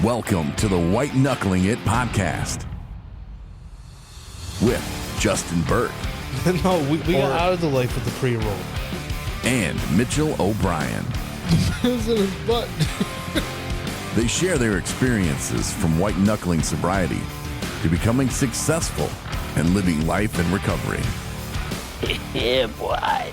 Welcome to the White Knuckling It podcast with Justin Burke. No, we got out of the life with the pre-roll. And Mitchell O'Brien. It was in his butt. They share their experiences from white knuckling sobriety to becoming successful and living life in recovery. Yeah, boy.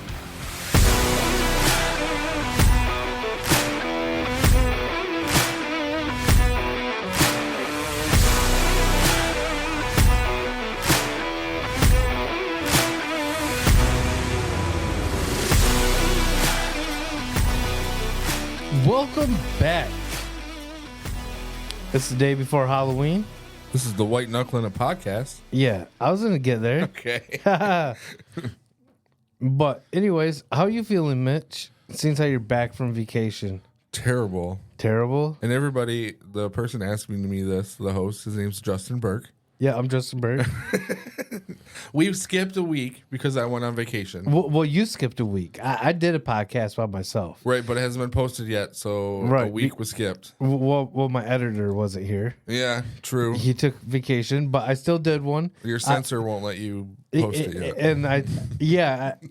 Welcome back. It's the day before Halloween. This is the White Knuckling It podcast. Yeah, I was gonna get there. Okay. But anyways, how you feeling, Mitch? Seems how you're back from vacation. Terrible. Terrible? And everybody, the person asking me this, the host, his name's Justin Burke. Yeah, I'm Justin Burke. We've skipped a week because I went on vacation. Well, you skipped a week. I did a podcast by myself. Right, but it hasn't been posted yet, so Right. a week was skipped. Well, my editor wasn't here. Yeah, true. He took vacation, but I still did one. Your censor won't let you post it yet. And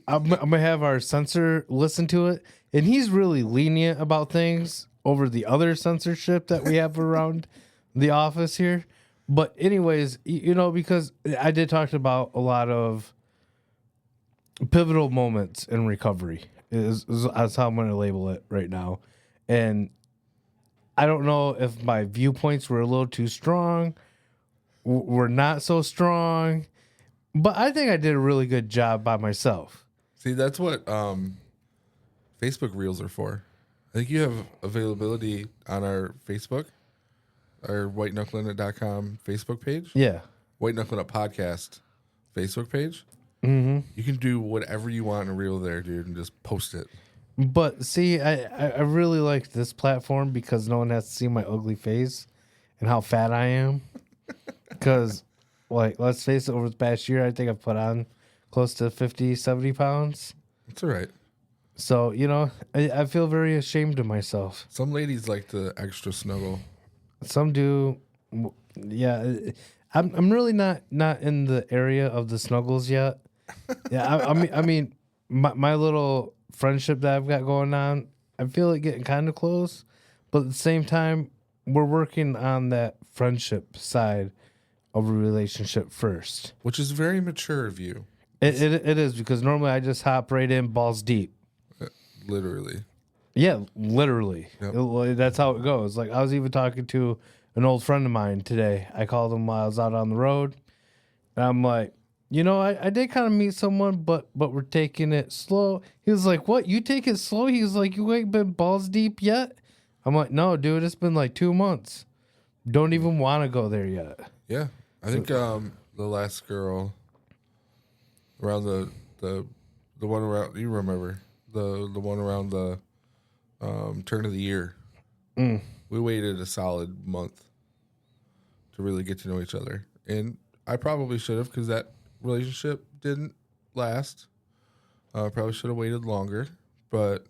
I'm gonna have our censor listen to it, and he's really lenient about things over the other censorship that we have around the office here. But anyways, because I did talk about a lot of pivotal moments in recovery is how I'm going to label it right now. And I don't know if my viewpoints were a little too strong, were not so strong, but I think I did a really good job by myself. See, that's what Facebook Reels are for. I think you have availability on our Facebook. Our whiteknucklinit.com Facebook page. Yeah. White Knuckling It podcast Facebook page. Mm-hmm. You can do whatever you want in a reel there, dude, and just post it. But see, I really like this platform because no one has to see my ugly face and how fat I am. Because, let's face it, over the past year, I think I've put on close to 50, 70 pounds. It's all right. So, I feel very ashamed of myself. Some ladies like the extra snuggle. Some do. Yeah. I'm really not in the area of the snuggles yet. Yeah, I mean, my little friendship that I've got going on, I feel it getting kind of close, but at the same time, we're working on that friendship side of a relationship first. Which is very mature of you. It is, because normally I just hop right in balls deep. Literally. Yeah, literally. Yep. That's how it goes. Like, I was even talking to an old friend of mine today. I called him while I was out on the road. And I'm like, I did kind of meet someone, but we're taking it slow. He was like, what? You take it slow? He was like, you ain't been balls deep yet? I'm like, no, dude, it's been like 2 months. Don't even want to go there yet. Yeah. I think the last girl around the one around, you remember, the one around the turn of the year. We waited a solid month to really get to know each other, and I probably should have, because that relationship didn't last. Probably should have waited longer, but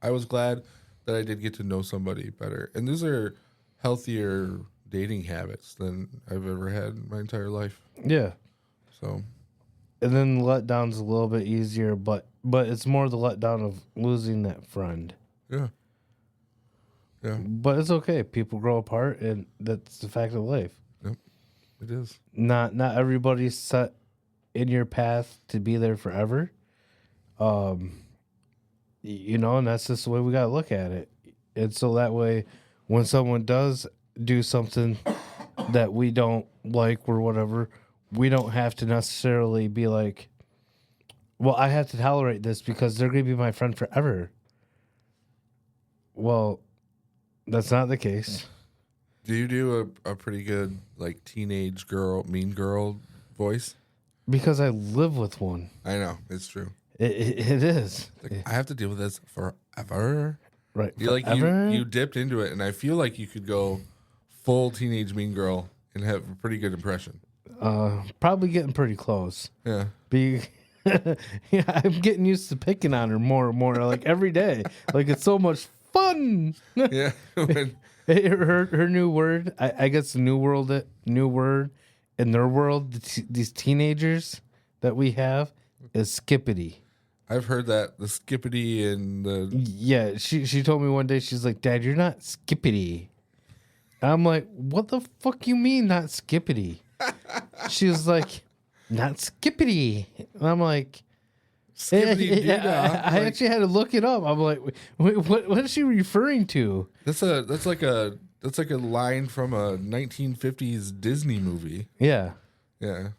I was glad that I did get to know somebody better, and these are healthier dating habits than I've ever had in my entire life. Yeah. So, and then the letdown's a little bit easier, but it's more the letdown of losing that friend. yeah. Yeah, But it's okay. People grow apart, and that's the fact of life. yep, it is. Not everybody's set in your path to be there forever. And that's just the way we gotta look at it. And so that way, when someone does do something that we don't like or whatever, we don't have to necessarily be like, well, I have to tolerate this because they're gonna be my friend forever. Well, that's not the case. Do you do a pretty good, teenage girl, mean girl voice? Because I live with one. I know, it's true. It is. I have to deal with this forever. Right. You dipped into it, and I feel like you could go full teenage mean girl and have a pretty good impression. Probably getting pretty close. Yeah. Yeah, I'm getting used to picking on her more and more, every day. It's so much fun. Yeah. Her new word, I guess the new word in their world, these teenagers that we have is skippity. I've heard that, the skippity and the... Yeah, she told me one day, she's like, Dad, you're not skippity. I'm like, what the fuck you mean not skippity? She was like, not skippity. And I'm like... Skippity I actually had to look it up. I'm like, what is she referring to? That's like a line from a 1950s Disney movie. Yeah. Yeah.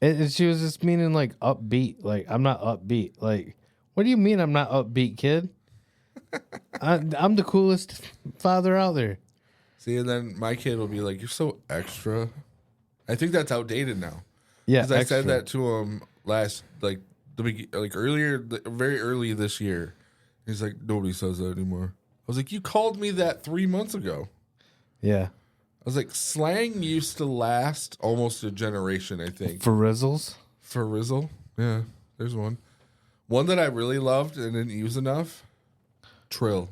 And she was just meaning like upbeat. Like, I'm not upbeat. Like, what do you mean I'm not upbeat, kid? I'm the coolest father out there. See, and then my kid will be like, "You're so extra." I think that's outdated now. Yeah, because I said that to him very early this year. He's like, "Nobody says that anymore." I was like, "You called me that 3 months ago." Yeah. I was like, slang used to last almost a generation, I think. For Rizzles? For Rizzle? Yeah, there's one. One that I really loved and didn't use enough. Trill.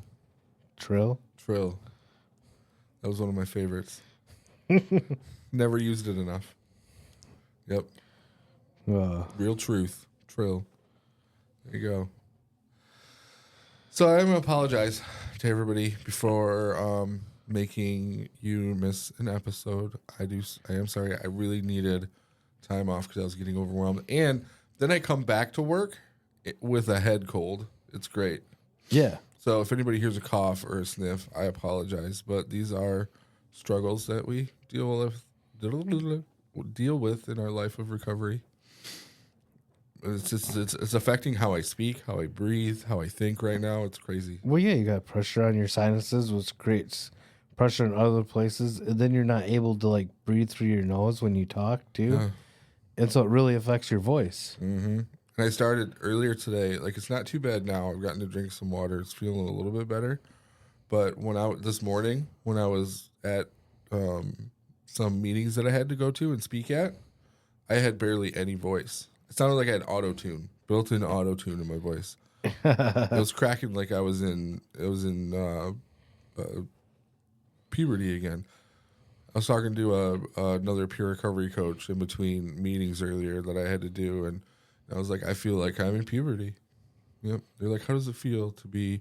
Trill? Trill. That was one of my favorites. Never used it enough. Yep. Real truth. Trill. There you go. So I'm going to apologize to everybody before making you miss an episode. I am sorry. I really needed time off because I was getting overwhelmed. And then I come back to work with a head cold. It's great. Yeah. So if anybody hears a cough or a sniff, I apologize. But these are struggles that we deal with in our life of recovery. It's affecting how I speak, how I breathe, how I think right now. It's crazy. Well, yeah, you got pressure on your sinuses, which creates pressure in other places, and then you're not able to like breathe through your nose when you talk too, and so it really affects your voice. Mm-hmm. And I started earlier today. Like, it's not too bad now. I've gotten to drink some water. It's feeling a little bit better. But this morning, when I was at some meetings that I had to go to and speak at, I had barely any voice. It sounded like I had auto-tune, built-in auto-tune in my voice. It was cracking like I was in puberty again. I was talking to another peer recovery coach in between meetings earlier that I had to do, and I was like, I feel like I'm in puberty. Yep. They're like, how does it feel to be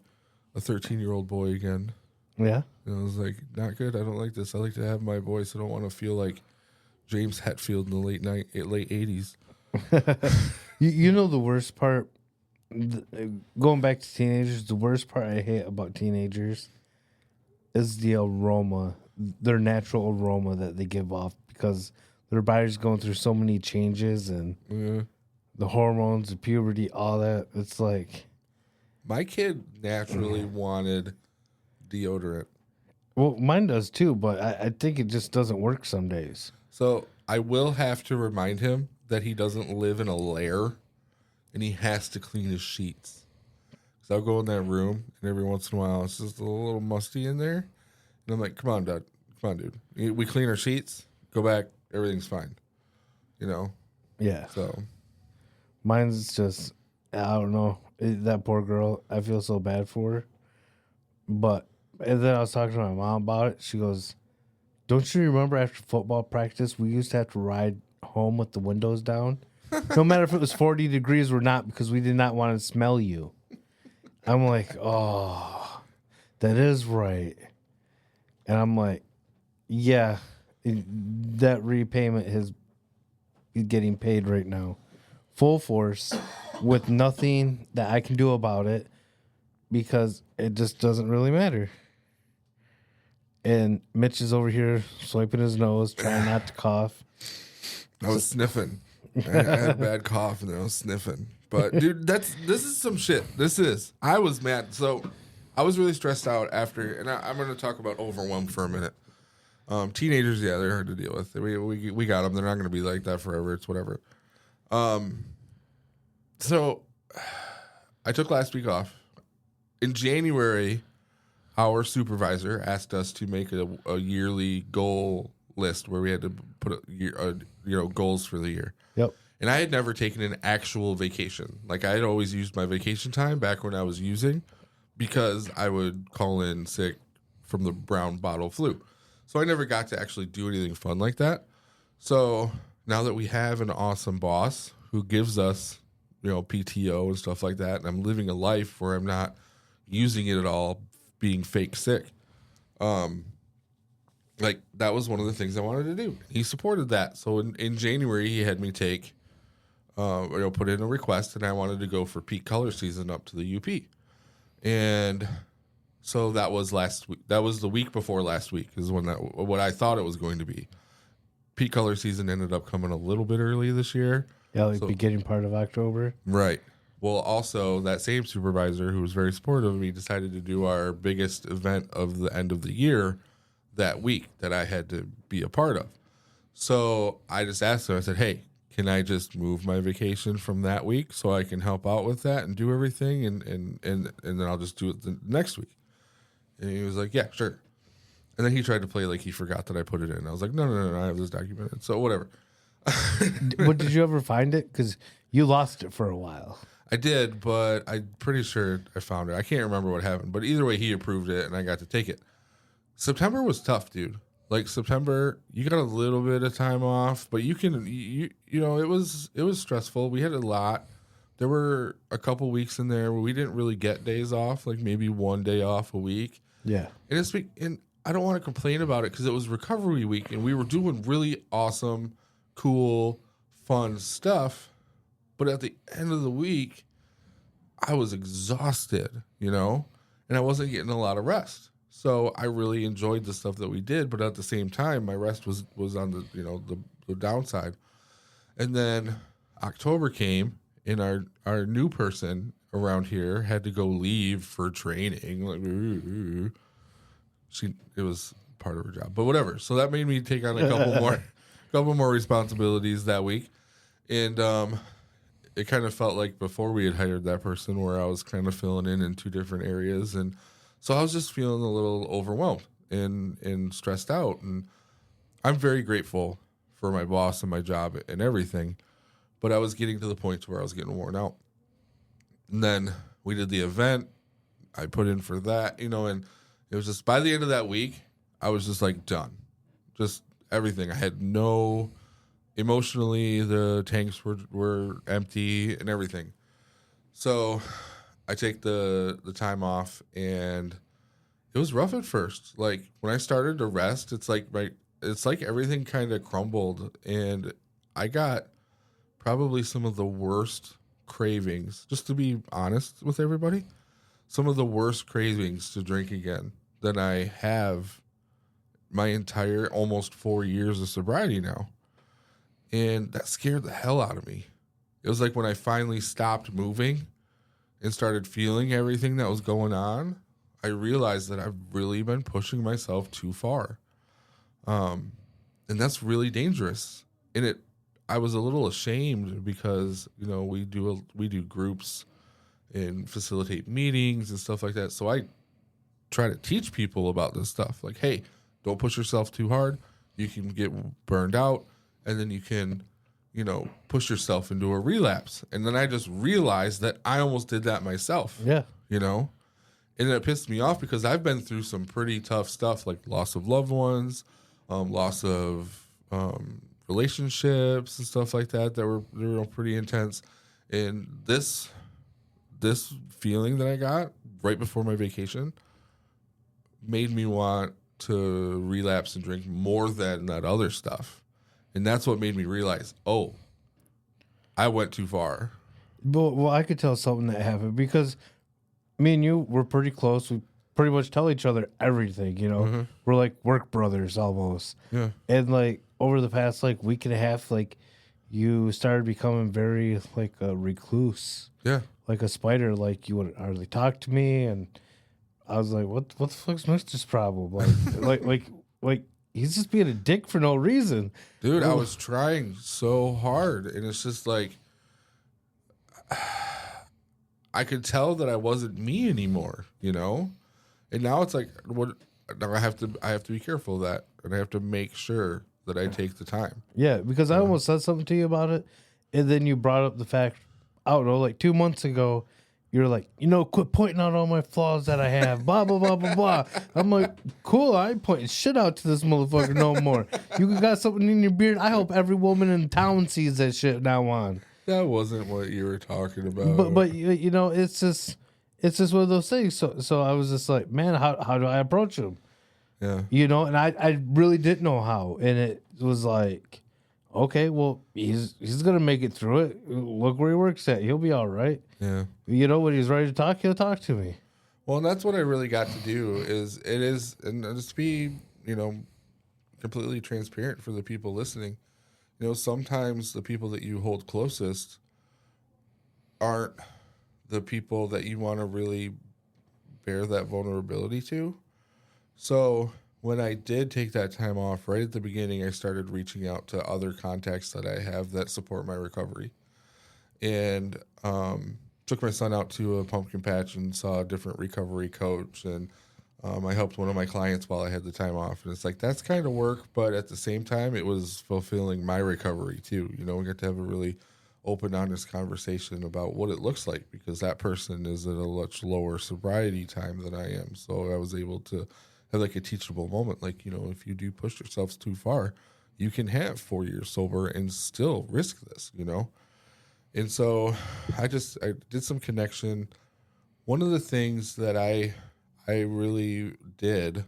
a 13-year-old boy again? Yeah. And I was like, not good. I don't like this. I like to have my voice. I don't want to feel like James Hetfield in the late 80s. You know the worst part, going back to teenagers, the worst part I hate about teenagers is the aroma, their natural aroma that they give off, because their body's going through so many changes and the hormones, the puberty, all that. It's like, my kid naturally wanted deodorant. Well, mine does too, but I think it just doesn't work some days. So I will have to remind him that he doesn't live in a lair and he has to clean his sheets. So I'll go in that room and every once in a while it's just a little musty in there. And I'm like, come on, Dad. Come on, dude. We clean our sheets, go back, everything's fine. You know? Yeah. So mine's just, I don't know. That poor girl, I feel so bad for her. But, and then I was talking to my mom about it. She goes, don't you remember after football practice, we used to have to ride home with the windows down? No matter if it was 40 degrees or not, because we did not want to smell you. I'm like, oh, that is right. And I'm like, yeah, that repayment is getting paid right now. Full force with nothing that I can do about it because it just doesn't really matter. And Mitch is over here swiping his nose, trying not to cough. I was sniffing. I had a bad cough and then I was sniffing. But dude, this is some shit. I was mad. So I was really stressed out after, and I'm going to talk about overwhelm for a minute. Teenagers, yeah, they're hard to deal with. We got them. They're not going to be like that forever. It's whatever. So I took last week off. In January, our supervisor asked us to make a yearly goal list where we had to put goals for the year. Yep. And I had never taken an actual vacation. Like, I had always used my vacation time back when I was using, because I would call in sick from the brown bottle flu. So I never got to actually do anything fun like that. So now that we have an awesome boss who gives us, PTO and stuff like that, and I'm living a life where I'm not using it at all, being fake sick. Like that was one of the things I wanted to do. He supported that. So in January, he had me take, put in a request, and I wanted to go for peak color season up to the UP. And so that was last week. That was the week before last week is when what I thought it was going to be. Peak color season ended up coming a little bit early this year. Yeah, like beginning part of October. Right. Well, also, that same supervisor who was very supportive of me decided to do our biggest event of the end of the year that week that I had to be a part of. So I just asked him, I said, hey, can I just move my vacation from that week so I can help out with that and do everything? And then I'll just do it the next week. And he was like, yeah, sure. And then he tried to play like he forgot that I put it in. I was like, no, I have this documented. So whatever. Did you ever find it? Because you lost it for a while. I did, but I'm pretty sure I found it. I can't remember what happened. But either way, he approved it, and I got to take it. September was tough, dude. Like September, you got a little bit of time off, but it was stressful. We had a lot. There were a couple weeks in there where we didn't really get days off, like maybe one day off a week. Yeah. And I don't want to complain about it because it was recovery week, and we were doing really awesome, cool, fun stuff. But at the end of the week, I was exhausted, and I wasn't getting a lot of rest. So I really enjoyed the stuff that we did, but at the same time, my rest was on the downside. And then October came, and our new person around here had to go leave for training. Like, it was part of her job, but whatever. So that made me take on a couple more responsibilities that week, and it kind of felt like before we had hired that person, where I was kind of filling in two different areas, and so I was just feeling a little overwhelmed and stressed out. And I'm very grateful for my boss and my job and everything, but I was getting to the point where I was getting worn out. And then we did the event. I put in for that, and it was just by the end of that week, I was just like done. Just everything. I had no emotionally, the tanks were empty and everything. So I take the time off, and it was rough at first. Like when I started to rest, it's like everything kind of crumbled, and I got probably some of the worst cravings, just to be honest with everybody, some of the worst cravings to drink again than I have my entire almost 4 years of sobriety now. And that scared the hell out of me. It was like when I finally stopped moving and started feeling everything that was going on, I realized that I've really been pushing myself too far. And that's really dangerous. And I was a little ashamed because, we do groups and facilitate meetings and stuff like that. So I try to teach people about this stuff. Like, hey, don't push yourself too hard. You can get burned out, and then you can, push yourself into a relapse. And then I just realized that I almost did that myself. Yeah. And it pissed me off because I've been through some pretty tough stuff, like loss of loved ones, loss of relationships and stuff like that were pretty intense. And this feeling that I got right before my vacation made me want to relapse and drink more than that other stuff. And that's what made me realize, I went too far. Well, I could tell something that happened because me and you were pretty close. We pretty much tell each other everything, Mm-hmm. We're like work brothers almost. Yeah. And like over the past like week and a half, like you started becoming very like a recluse. Yeah. Like a spider. Like you would hardly talk to me, and I was like, what the fuck's Mitch's problem? Like like he's just being a dick for no reason. Dude, I was trying so hard, and it's just like I could tell that I wasn't me anymore, And now it's like, now I have to be careful of that, and I have to make sure that I take the time. Yeah, because I almost said something to you about it, and then you brought up the fact, I don't know, like 2 months ago, you're like, quit pointing out all my flaws that I have, blah, blah, blah, blah, blah. I'm like, cool, I ain't pointing shit out to this motherfucker no more. You got something in your beard. I hope every woman in town sees that shit now on. That wasn't what you were talking about. But it's just one of those things. So I was just like, man, how do I approach him? Yeah. And I really didn't know how. And it was like, okay, well, he's going to make it through it. Look where he works at. He'll be all right. Yeah. When he's ready to talk, he'll talk to me. Well, and that's what I really got to do and just be, completely transparent for the people listening. Sometimes the people that you hold closest aren't the people that you want to really bear that vulnerability to. So when I did take that time off, right at the beginning, I started reaching out to other contacts that I have that support my recovery. And took my son out to a pumpkin patch and saw a different recovery coach. And I helped one of my clients while I had the time off. And it's like, that's kind of work. But at the same time, it was fulfilling my recovery too. We got to have a really open, honest conversation about what it looks like, because that person is at a much lower sobriety time than I am. So I was able to have like a teachable moment. Like, if you do push yourselves too far, you can have 4 years sober and still risk this, And so I did some connection. One of the things that I really did,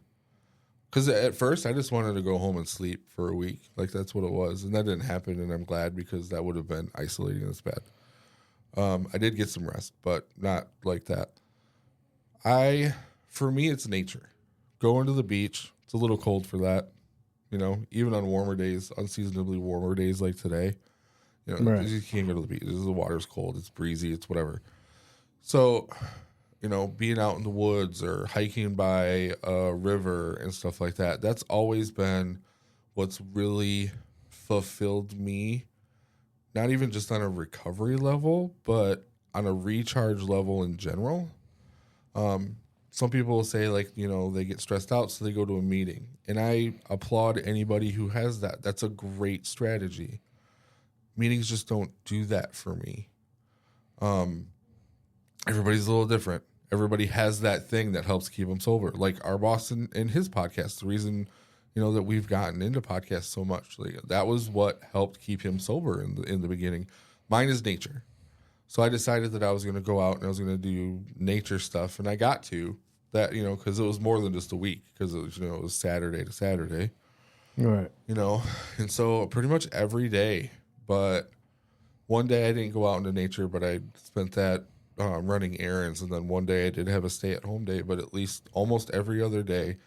because at first I just wanted to go home and sleep for a week. Like, that's what it was. And that didn't happen, and I'm glad, because that would have been isolating as bad. I did get some rest, but not like that. For me, it's nature. Going to the beach. It's a little cold for that. Even on warmer days, unseasonably warmer days like today. Right. You can't go to the beach. The water's cold. It's breezy. It's whatever. So, being out in the woods or hiking by a river and stuff like that, that's always been what's really fulfilled me. Not even just on a recovery level, but on a recharge level in general. Some people will say, like, they get stressed out, so they go to a meeting. And I applaud anybody who has that. That's a great strategy. Meetings just don't do that for me. Everybody's a little different. Everybody has that thing that helps keep them sober. Like our boss in his podcast, the reason, that we've gotten into podcasts so much, like, that was what helped keep him sober in the beginning. Mine is nature. So I decided that I was going to go out and I was going to do nature stuff. And I got to that, because it was more than just a week, because it was, it was Saturday to Saturday. Right. And so pretty much every day. But one day I didn't go out into nature, but I spent that running errands. And then one day I did have a stay-at-home day. But at least almost every other day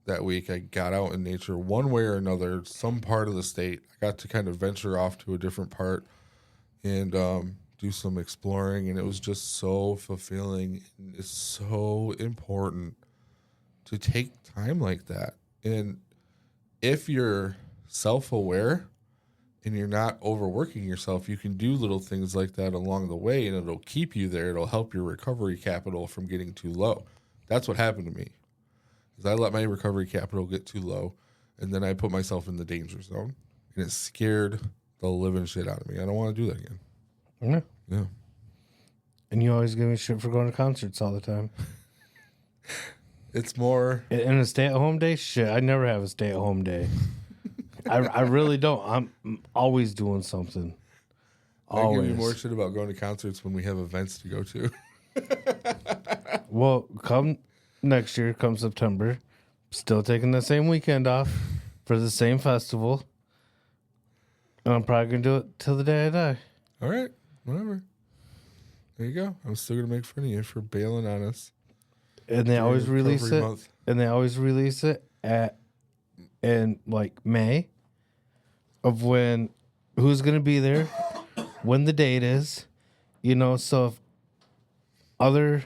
that week, I got out in nature one way or another, some part of the state. I got to kind of venture off to a different part and do some exploring. And it was just so fulfilling. And it's so important to take time like that. And if you're self-aware and you're not overworking yourself, you can do little things like that along the way, and it'll keep you there. It'll help your recovery capital from getting too low. That's what happened to me. Is I let my recovery capital get too low, and then I put myself in the danger zone, and it scared the living shit out of me. I don't want to do that again. Yeah. And you always give me shit for going to concerts all the time. It's more... And a stay-at-home day? Shit, I never have a stay-at-home day. I really don't. I'm always doing something. Always. I give you more shit about going to concerts when we have events to go to. Well, come next year, come September, still taking the same weekend off for the same festival. And I'm probably going to do it till the day I die. All right. Whatever. There you go. I'm still going to make fun of you for bailing on us. And they always release it. Month. And they always release it in like May of who's going to be there, when the date is, so if other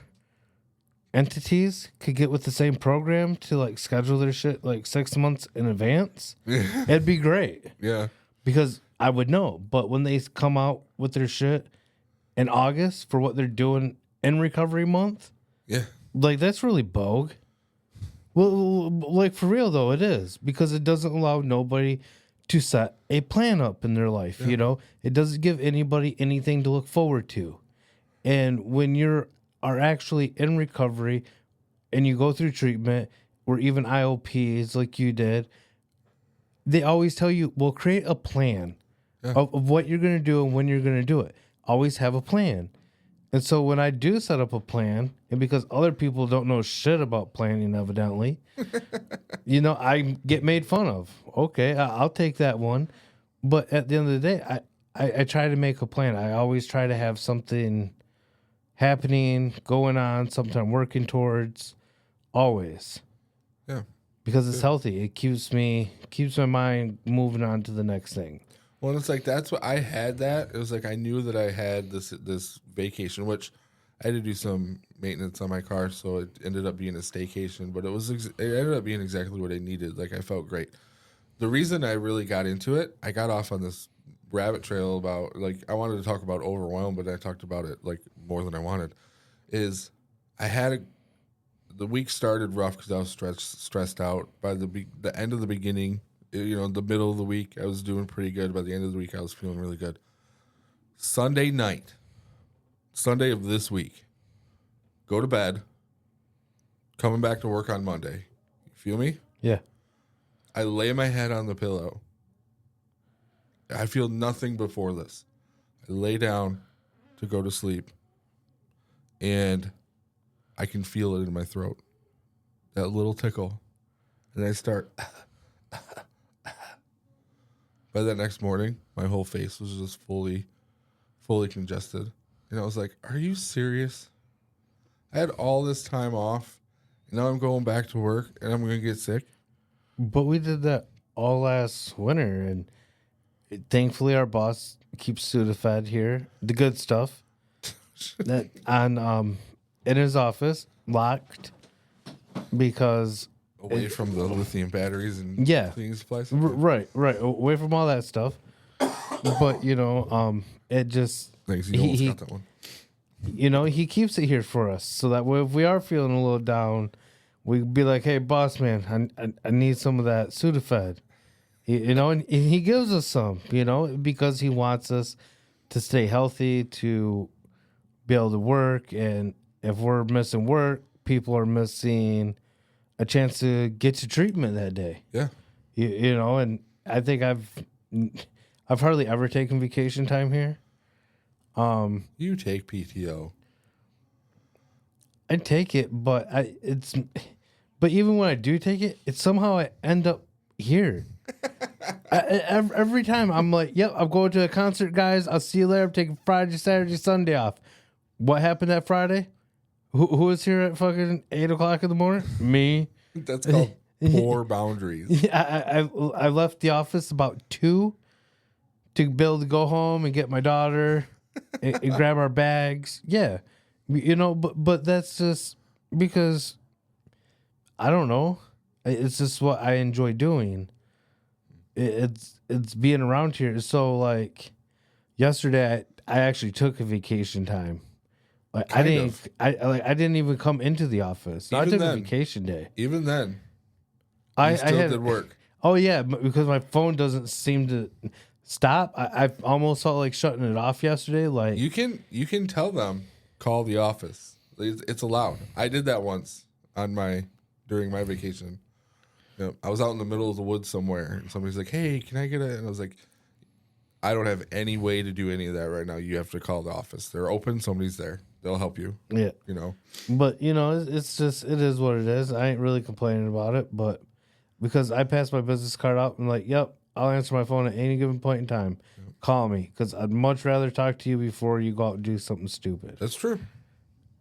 entities could get with the same program to like schedule their shit like 6 months in advance, it'd be great. Yeah. Because I would know. But when they come out with their shit in August for what they're doing in recovery month, yeah, like that's really bogue. Well, like for real though, it is, because it doesn't allow nobody to set a plan up in their life. Yeah. It doesn't give anybody anything to look forward to. And when you're are actually in recovery and you go through treatment or even IOPs like you did, they always tell you, well, create a plan of what you're going to do and when you're going to do it. Always have a plan. And so when I do set up a plan, and because other people don't know shit about planning, evidently, I get made fun of. Okay, I'll take that one. But at the end of the day, I try to make a plan. I always try to have something happening, going on, something I'm working towards, always. Yeah. Because it's healthy. It keeps my mind moving on to the next thing. Well, it's like that's what I had. That it was like I knew that I had this vacation, which I had to do some maintenance on my car, so it ended up being a staycation. But it ended up being exactly what I needed. Like I felt great. The reason I really got into it, I got off on this rabbit trail about like I wanted to talk about overwhelm, but I talked about it like more than I wanted. Is I had the week started rough because I was stressed out. By the end of the beginning. The middle of the week, I was doing pretty good. By the end of the week, I was feeling really good. Sunday of this week, go to bed, coming back to work on Monday. You feel me? Yeah. I lay my head on the pillow. I feel nothing before this. I lay down to go to sleep, and I can feel it in my throat, that little tickle. And I start... By that next morning, my whole face was just fully congested. And I was like, are you serious? I had all this time off, and now I'm going back to work, and I'm going to get sick? But we did that all last winter, and thankfully our boss keeps Sudafed here, the good stuff, that on in his office, locked, because... Away from the lithium batteries and cleaning supplies? Right. Away from all that stuff. But, it just... Thanks, you almost got that one. He keeps it here for us. So that way, if we are feeling a little down, we'd be like, hey, boss man, I need some of that Sudafed. And he gives us some, because he wants us to stay healthy, to be able to work. And if we're missing work, people are missing... a chance to get to treatment that day. Yeah. And I think I've hardly ever taken vacation time here. You take PTO. I take it, but even when I do take it, it's somehow I end up here. Every time I'm like, yep, I'm going to a concert, guys. I'll see you later. I'm taking Friday, Saturday, Sunday off. What happened that Friday? Who was here at fucking 8 o'clock in the morning? Me. That's called poor boundaries. Yeah, I left the office about 2 to be able to go home and get my daughter and grab our bags. Yeah, but that's just because I don't know. It's just what I enjoy doing. It's being around here. So like yesterday, I actually took a vacation time. Like I didn't even come into the office. I took a vacation day. Even then, I still did work. Oh yeah, because my phone doesn't seem to stop. I almost felt like shutting it off yesterday. Like you can tell them, call the office. It's allowed. I did that once during my vacation. I was out in the middle of the woods somewhere, and somebody's like, "Hey, can I get a?" And I was like, "I don't have any way to do any of that right now. You have to call the office. They're open. Somebody's there. They'll help you." Yeah. But it's just it is what it is. I ain't really complaining about it, but because I passed my business card out and like, yep, I'll answer my phone at any given point in time. Yep. Call me because I'd much rather talk to you before you go out and do something stupid. That's true.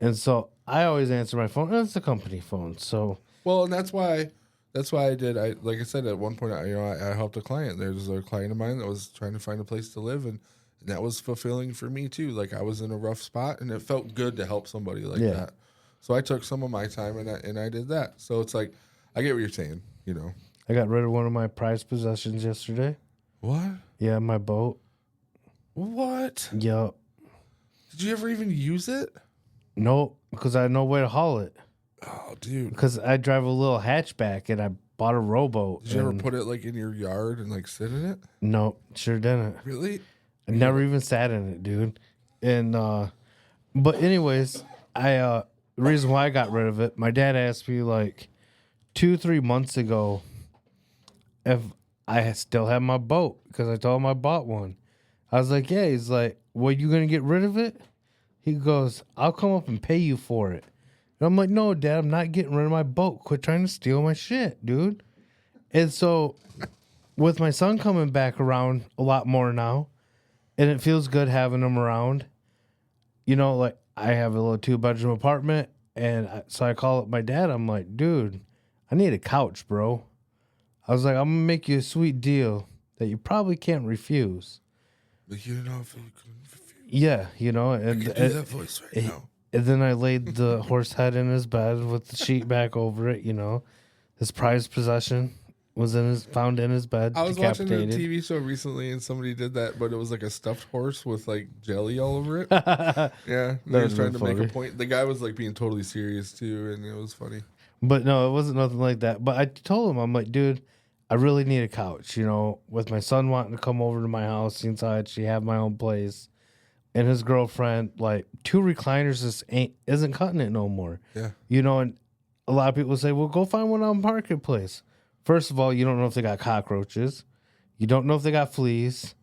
And so I always answer my phone. It's a company phone. So and that's why I did. Like I said at one point, I helped a client. There's a client of mine that was trying to find a place to live, and that was fulfilling for me too. Like I was in a rough spot, and it felt good to help somebody like that. So I took some of my time and I did that. So it's like I get what you're saying. I got rid of one of my prized possessions yesterday. What? Yeah, my boat. What? Yep. Did you ever even use it? Nope, because I had no way to haul it. Oh, dude. Because I drive a little hatchback and I bought a rowboat. Did you ever put it like in your yard and like sit in it? No, sure didn't. Really? I never even sat in it, dude. And but anyways, the reason why I got rid of it, my dad asked me like 2-3 months ago if I still have my boat because I told him I bought one. I was like, yeah. He's like, well, you gonna get rid of it? He goes, I'll come up and pay you for it. And I'm like, no, Dad, I'm not getting rid of my boat. Quit trying to steal my shit, dude. And so with my son coming back around a lot more now, and it feels good having him around, you know, like I have a little 2-bedroom apartment, and so I call up my dad. I'm like, dude, I need a couch, bro. I was like, I'm going to make you a sweet deal that you probably can't refuse. But you know, if you couldn't refuse. Yeah, you know. And, I can do that voice right now. And then I laid the horse head in his bed with the sheet back over it, you know. His prized possession was found in his bed. I was watching a decapitated. TV show recently, and somebody did that, but it was like a stuffed horse with like jelly all over it. Yeah, they was trying to make a point. The guy was like being totally serious too, and it was funny. But no, it wasn't nothing like that. But I told him, I'm like, dude, I really need a couch, you know, with my son wanting to come over to my house since I actually have my own place. And his girlfriend, like 2 recliners just isn't cutting it no more. Yeah. You know, and a lot of people say, well, go find one on Marketplace. First of all, you don't know if they got cockroaches. You don't know if they got fleas.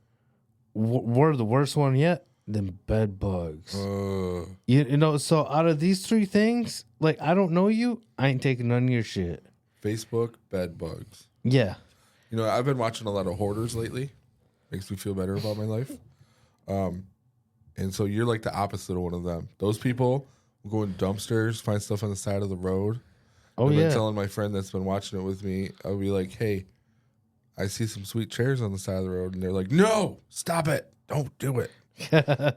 We're the worst one yet, them bed bugs. You know, so out of these 3 things, like, I don't know you, I ain't taking none of your shit. Facebook, bed bugs. Yeah. You know, I've been watching a lot of hoarders lately. Makes me feel better about my life. And so you're like the opposite of one of them. Those people will go in dumpsters, find stuff on the side of the road. Oh, I've yeah. been telling my friend that's been watching it with me, I'll be like, hey, I see some sweet chairs on the side of the road. And they're like, no, stop it. Don't do it.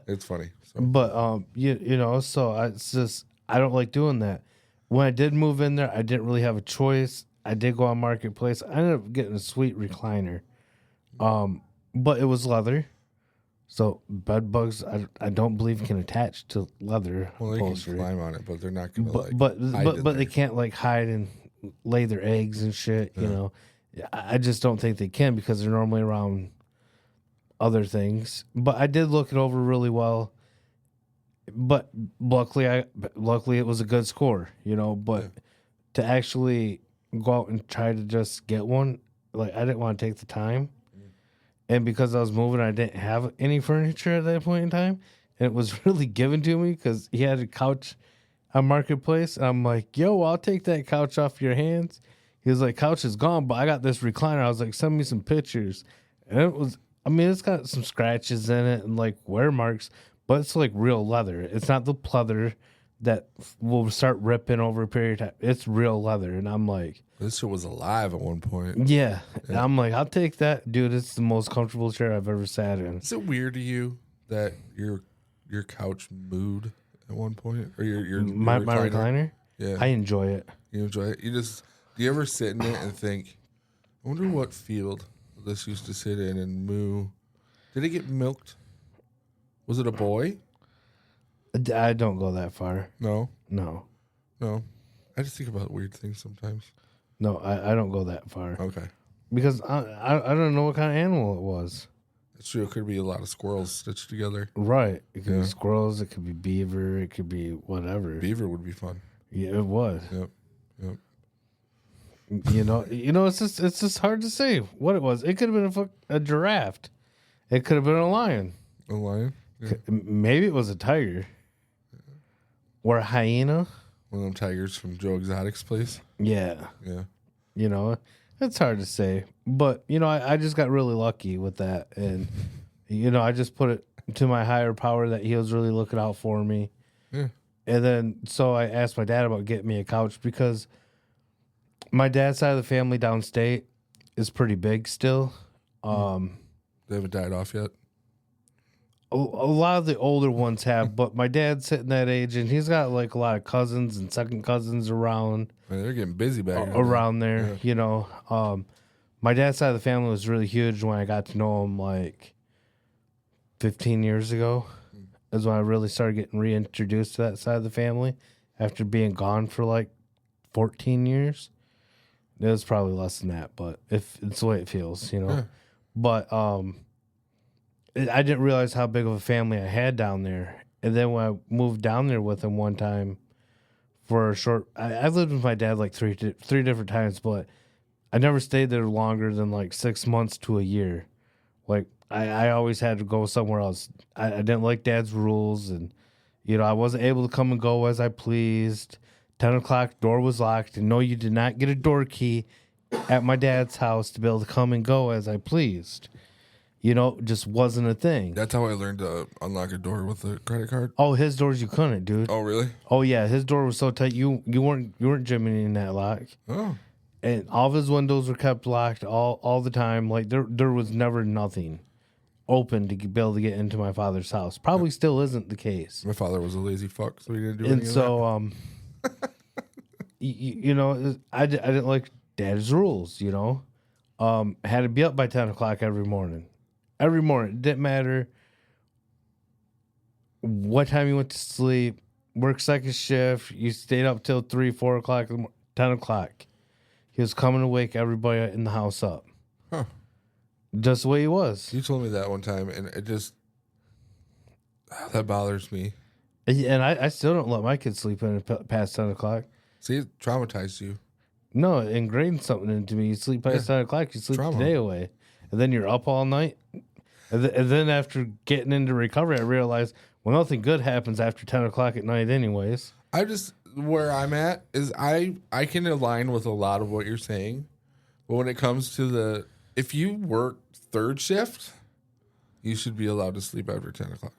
It's funny. So. But, you know, so it's just, I don't like doing that. When I did move in there, I didn't really have a choice. I did go on Marketplace. I ended up getting a sweet recliner. But it was leather. So bed bugs, I don't believe can attach to leather Well, they upholstery. can climb on it, but they're not going to But hide in they there. can't like hide and lay their eggs and shit. You know, I just don't think they can because they're normally around other things. But I did look it over really well. But luckily it was a good score. You know, but to actually go out and try to just get one, like I didn't want to take the time. And because I was moving, I didn't have any furniture at that point in time. And it was really given to me because he had a couch on Marketplace. And I'm like, yo, I'll take that couch off your hands. He was like, couch is gone, but I got this recliner. I was like, send me some pictures. And it was, I mean, it's got some scratches in it and like wear marks, but it's like real leather. It's not the pleather that will start ripping over a period of time. It's real leather. And I'm like, this shit was alive at one point. yeah. And I'm like, I'll take that. Dude, it's the most comfortable chair I've ever sat in. Is it weird to you that your couch moved at one point? Or your My recliner? Yeah. I enjoy it. You enjoy it? Do you ever sit in it and think, I wonder what field this used to sit in and moo? Did it get milked? Was it a boy? I don't go that far. No. No. I just think about weird things sometimes. No, I don't go that far. Okay. Because I don't know what kind of animal it was. It's true. It could be a lot of squirrels stitched together. Right. It could be squirrels. It could be beaver. It could be whatever. Beaver would be fun. Yeah, it was. Yep. You know, it's just hard to say what it was. It could have been a giraffe. It could have been a lion. A lion? Yeah. Maybe it was a tiger. Or a hyena. One of them tigers from Joe Exotic's place. Yeah. Yeah. You know, it's hard to say. But, you know, I just got really lucky with that. And, you know, I just put it to my higher power that he was really looking out for me. Yeah. And then, so I asked my dad about getting me a couch because my dad's side of the family downstate is pretty big still. They haven't died off yet. A lot of the older ones have, but my dad's hitting that age, and he's got like a lot of cousins and second cousins around. Man, they're getting busy back around there. Yeah. You know, my dad's side of the family was really huge when I got to know him like 15 years ago. Is when I really started getting reintroduced to that side of the family after being gone for like 14 years. It was probably less than that, but if it's the way it feels, you know. Yeah. But I didn't realize how big of a family I had down there. And then when I moved down there with him one time for a short, I lived with my dad like three different times, but I never stayed there longer than like 6 months to a year. Like I always had to go somewhere else. I didn't like dad's rules, and I wasn't able to come and go as I pleased. 10 o'clock, door was locked, and no, you did not get a door key at my dad's house to be able to come and go as I pleased. Just wasn't a thing. That's how I learned to unlock a door with a credit card. Oh, his doors you couldn't, dude. Oh, really? Oh yeah, his door was so tight you weren't jimmying that lock. Oh. And all of his windows were kept locked all the time. Like there was never nothing open to be able to get into my father's house. Probably still isn't the case. My father was a lazy fuck, so he didn't do And any so of that. I didn't like dad's rules. I had to be up by 10 o'clock every morning. Every morning. It didn't matter what time you went to sleep. Work second shift. You stayed up till 3, 4 o'clock, 10 o'clock. He was coming to wake everybody in the house up. Huh. Just the way he was. You told me that one time, and it just... that bothers me. And I still don't let my kids sleep in past 10 o'clock. See, it traumatized you. No, it ingrained something into me. You sleep past 10 o'clock, you sleep Trauma. the day away. And then you're up all night. And then after getting into recovery, I realized, well, nothing good happens after 10 o'clock at night anyways. Where I'm at is I can align with a lot of what you're saying. But when it comes to if you work third shift, you should be allowed to sleep after 10 o'clock.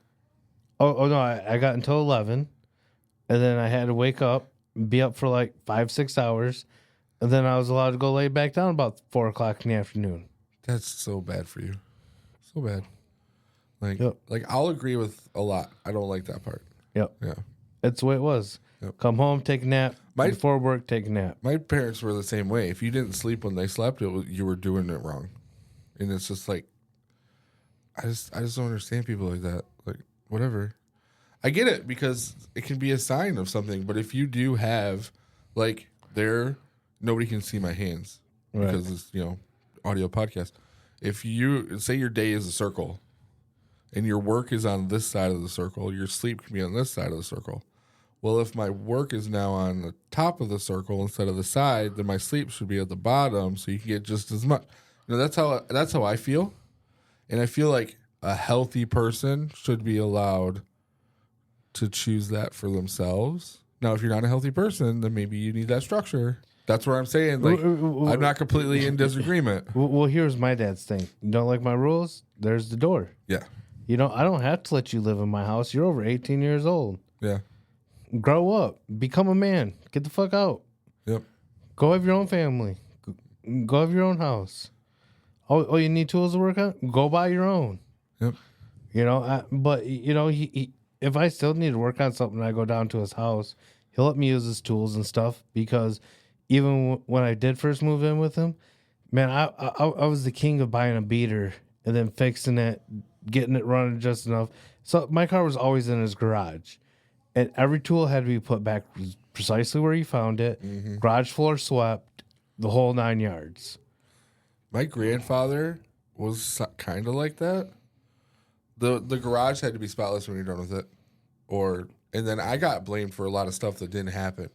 Oh no, I got until 11. And then I had to wake up, be up for like 5-6 hours. And then I was allowed to go lay back down about 4 o'clock in the afternoon. That's so bad for you. So bad. Like, Yep. I'll agree with a lot. I don't like that part. Yep. Yeah. That's the way it was. Yep. Come home, take a nap. Before work, take a nap. My parents were the same way. If you didn't sleep when they slept, you were doing it wrong. And it's just like, I just don't understand people like that. Like, whatever. I get it because it can be a sign of something. But if you do have, like, nobody can see my hands because it's, audio podcast. If you say your day is a circle and your work is on this side of the circle, your sleep can be on this side of the circle. Well, if my work is now on the top of the circle instead of the side, then my sleep should be at the bottom so you can get just as much. That's how I feel. And I feel like a healthy person should be allowed to choose that for themselves. Now, if you're not a healthy person, then maybe you need that structure. That's where I'm saying, like, I'm not completely in disagreement. Well, here's my dad's thing. You don't like my rules? There's the door. Yeah. I don't have to let you live in my house. You're over 18 years old. Yeah. Grow up. Become a man. Get the fuck out. Yep. Go have your own family. Go have your own house. Oh, you need tools to work on? Go buy your own. Yep. If I still need to work on something, I go down to his house. He'll let me use his tools and stuff because even when I did first move in with him, man, I was the king of buying a beater and then fixing it, getting it running just enough. So my car was always in his garage, and every tool had to be put back precisely where you found it. Mm-hmm. Garage floor swept, the whole 9 yards. My grandfather was kind of like that. The garage had to be spotless when you're done with it, and then I got blamed for a lot of stuff that didn't happen.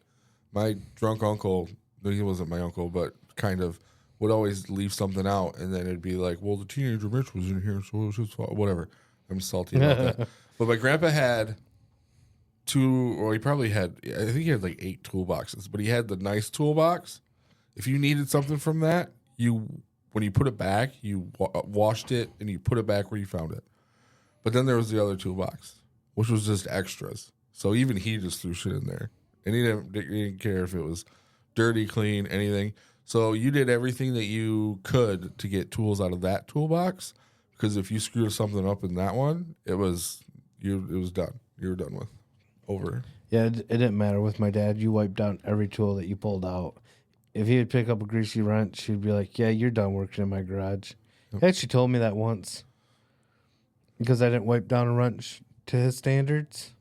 My drunk uncle, he wasn't my uncle, but kind of would always leave something out, and then it'd be like, well, the teenager Mitch was in here, so it was his fault. Whatever. I'm salty about that. But my grandpa had I think he had like 8 toolboxes, but he had the nice toolbox. If you needed something from that, when you put it back, you washed it, and you put it back where you found it. But then there was the other toolbox, which was just extras. So even he just threw shit in there. And he didn't care if it was dirty, clean, anything. So you did everything that you could to get tools out of that toolbox. Because if you screwed something up in that one, it was done. You were done with. Over. Yeah, it didn't matter with my dad. You wiped down every tool that you pulled out. If he would pick up a greasy wrench, he'd be like, yeah, you're done working in my garage. Yep. He actually told me that once. Because I didn't wipe down a wrench to his standards.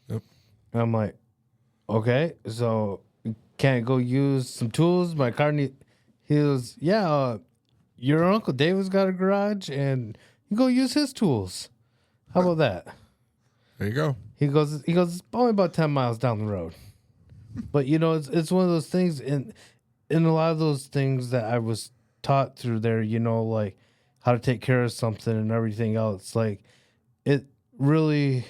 Yep. And I'm like, okay, so can't go use some tools? My car He goes, yeah, your Uncle David's got a garage, and you go use his tools. How about that? There you go. He goes, it's only about 10 miles down the road. But, you know, it's one of those things, and a lot of those things that I was taught through there, you know, like how to take care of something and everything else, like it really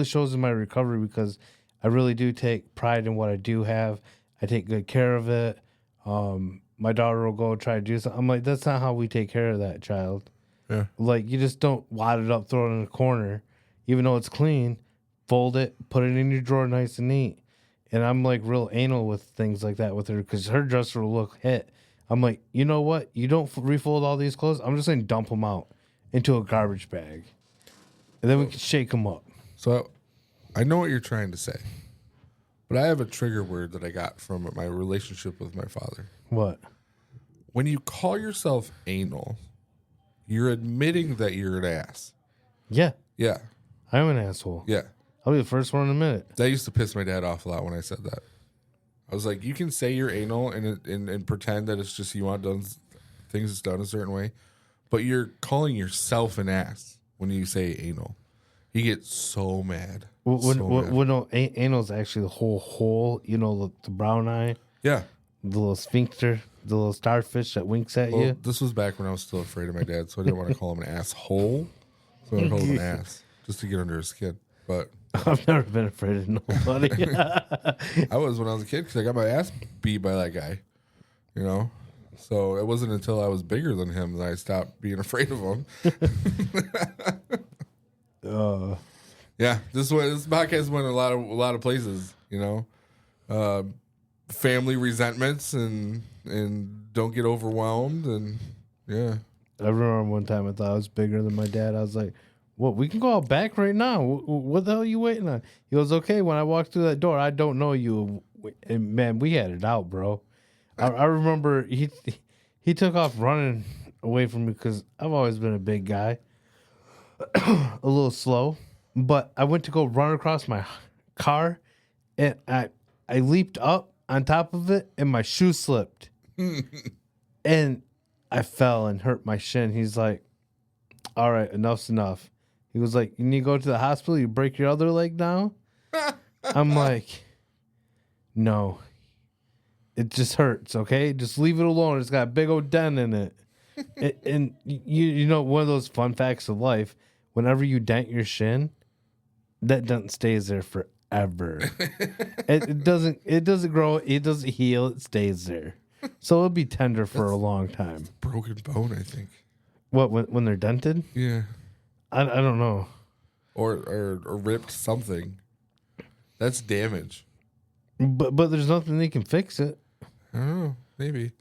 shows in my recovery because I really do take pride in what I do have. I take good care of it. My daughter will go try to do something. I'm like, that's not how we take care of that child. Yeah. Like, you just don't wad it up, throw it in a corner, even though it's clean, fold it, put it in your drawer nice and neat. And I'm like real anal with things like that with her because her dresser will look hit. I'm like, you know what? You don't refold all these clothes. I'm just going to dump them out into a garbage bag. And then we can shake them up. So I know what you're trying to say, but I have a trigger word that I got from my relationship with my father. What? When you call yourself anal, you're admitting that you're an ass. Yeah. Yeah. I'm an asshole. Yeah. I'll be the first one in a minute. That used to piss my dad off a lot when I said that. I was like, you can say you're anal and pretend that it's just you want done things done a certain way, but you're calling yourself an ass when you say anal. He gets so mad. No, anal's actually the whole hole, you know, the brown eye. Yeah. The little sphincter, the little starfish that winks at you. This was back when I was still afraid of my dad, so I didn't want to call him an asshole. So I called him an ass just to get under his skin. But I've never been afraid of nobody. I was when I was a kid because I got my ass beat by that guy, you know. So it wasn't until I was bigger than him that I stopped being afraid of him. Yeah, this podcast went a lot of places, you know. Family resentments and don't get overwhelmed and yeah. I remember one time I thought I was bigger than my dad. I was like, "What? We can go out back right now. What the hell are you waiting on?" He goes, "Okay." When I walked through that door, I don't know you, and man, we had it out, bro. I remember he took off running away from me because I've always been a big guy, a little slow. But I went to go run across my car, and I leaped up on top of it, and my shoe slipped, and I fell and hurt my shin. He's like, "All right, enough's enough." He was like, "You need to go to the hospital. You break your other leg now." I'm like, "No, it just hurts. Okay, just leave it alone. It's got a big old dent in it." And you know, one of those fun facts of life: whenever you dent your shin, that dent stays there forever. It doesn't grow. It doesn't heal. It stays there. So it'll be tender for a long time. Broken bone, I think. What, when they're dented? Yeah. I don't know. Or ripped something. That's damage. But there's nothing they can fix it. I don't know. Maybe.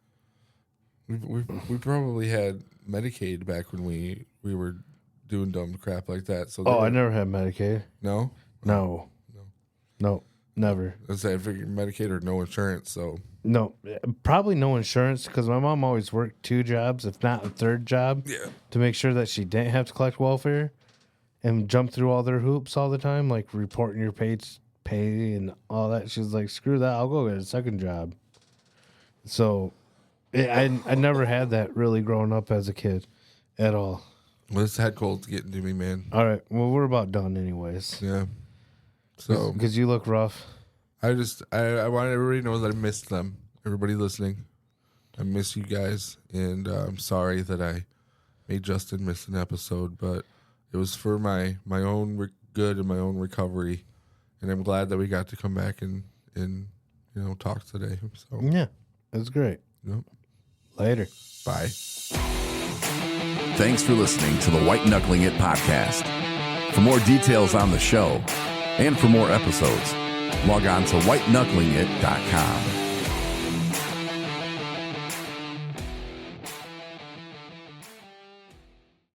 We probably had Medicaid back when we were doing dumb crap like that. So I never had Medicaid. No? No, never. I figured Medicaid or no insurance, so. No, probably no insurance because my mom always worked 2 jobs, if not a third job, to make sure that she didn't have to collect welfare and jump through all their hoops all the time, like reporting your pay and all that. She's like, screw that, I'll go get a second job. So I never had that really growing up as a kid at all. Well, this head cold's getting to me, man. All right, well, we're about done anyways. Yeah. So because you look rough. I want everybody to know that I missed them. Everybody listening, I miss you guys, and I'm sorry that I made Justin miss an episode, but it was for my own good and my own recovery, and I'm glad that we got to come back and talk today. So yeah, that's great. Yep. Later. Bye. Thanks for listening to the White Knuckling It podcast. For more details on the show and for more episodes, log on to whiteknucklingit.com.